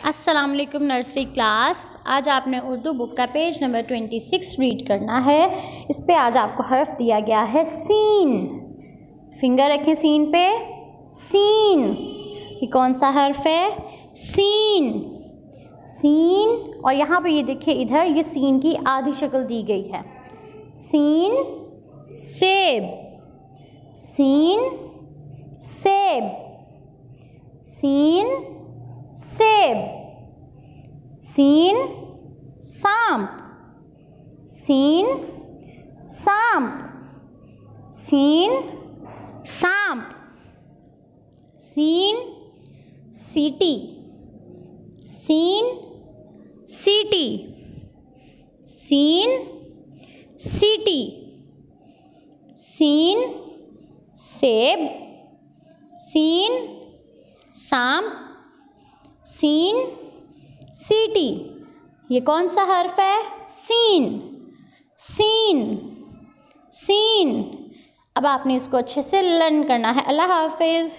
अस्सलाम वालेकुम nursery class. आज आपने उर्दू बुक का पेज नंबर 26 रीड करना है। इस पे आज आपको हर्फ दिया गया है सीन। फिंगर रखें सीन पे। सीन ये कौन सा हर्फ है? सीन। सीन और यहाँ पे ये देखिए इधर ये सीन की आधी शक्ल दी गई है। सीन सेब, सीन सेब, सीन सेब, सीन सांप, सीन सांप, सीन सांप, सीन सीटी, सीन सीटी, सीन सीटी, सीन सेब, सीन सांप, सीन सीटी। ये कौन सा हर्फ है? सीन। सीन सीन। अब आपने इसको अच्छे से लर्न करना है। अल्लाह हाफिज़।